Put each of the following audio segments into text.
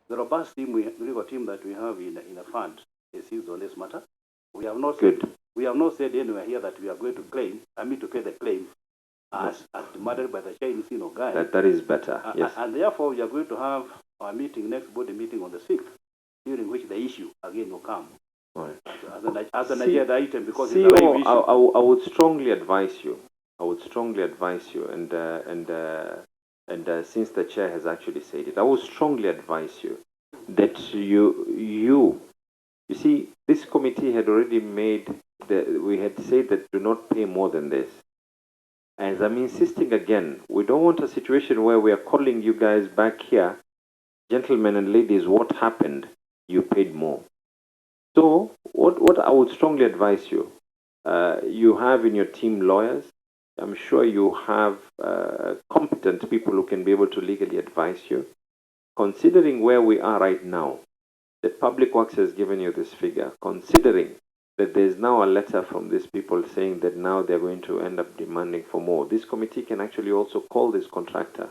the robust legal team that we have in the fund is on this matter. We have not said anywhere here that we are going to to pay the claim as demanded by the Chinese guy. That is better. Yes. And therefore, we are going to have our next board meeting on the 6th, during which the issue again will come. Right. As an agenda item, because it's a live issue. I would strongly advise you. And since the chair has actually said it, I would strongly advise you that you see, this committee had already we had said that do not pay more than this. And I'm insisting again, we don't want a situation where we are calling you guys back here, gentlemen and ladies, what happened? You paid more. So what I would strongly advise you, you have in your team lawyers. I'm sure you have competent people who can be able to legally advise you. Considering where we are right now, the Public Works has given you this figure, considering that there's now a letter from these people saying that now they're going to end up demanding for more. This committee can actually also call this contractor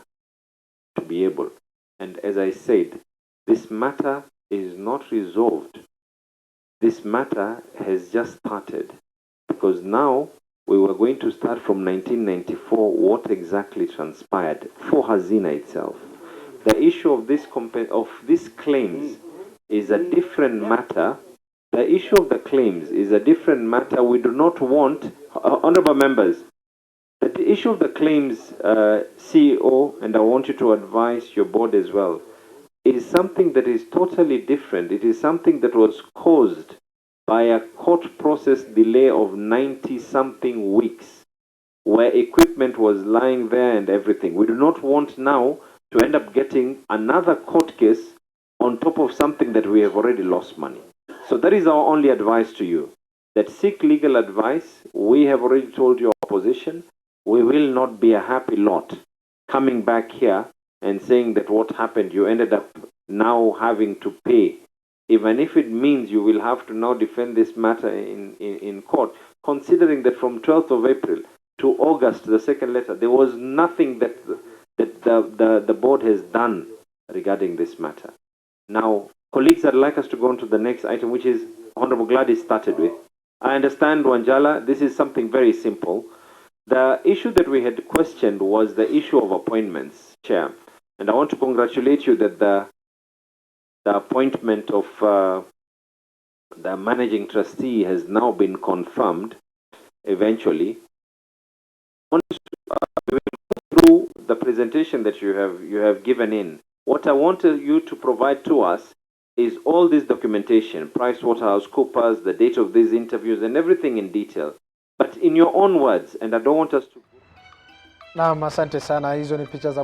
to be able. And as I said, this matter is not resolved. This matter has just started, because now we were going to start from 1994, what exactly transpired for Hazina itself. The issue of these claims is a different matter. The issue of the claims is a different matter. We do not want, honorable members, the issue of the claims, CEO, and I want you to advise your board as well, is something that is totally different. It is something that was caused by a court process delay of 90-something weeks, where equipment was lying there and everything. We do not want now to end up getting another court case on top of something that we have already lost money. So that is our only advice to you, that seek legal advice. We have already told you our position. We will not be a happy lot coming back here and saying that what happened, you ended up now having to pay, even if it means you will have to now defend this matter in court, considering that from 12th of April to August, the second letter, there was nothing that the board has done regarding this matter. Now, colleagues, I'd like us to go on to the next item, which is Honorable Gladys started with. I understand, Wanjala, this is something very simple. The issue that we had questioned was the issue of appointments, Chair. And I want to congratulate you that the appointment of the managing trustee has now been confirmed eventually. Through the presentation that you have given in, what I wanted you to provide to us is all this documentation, PricewaterhouseCoopers, the date of these interviews, and everything in detail, but in your own words, and I don't want us to... Naam, asante sana. Hizo ni picha za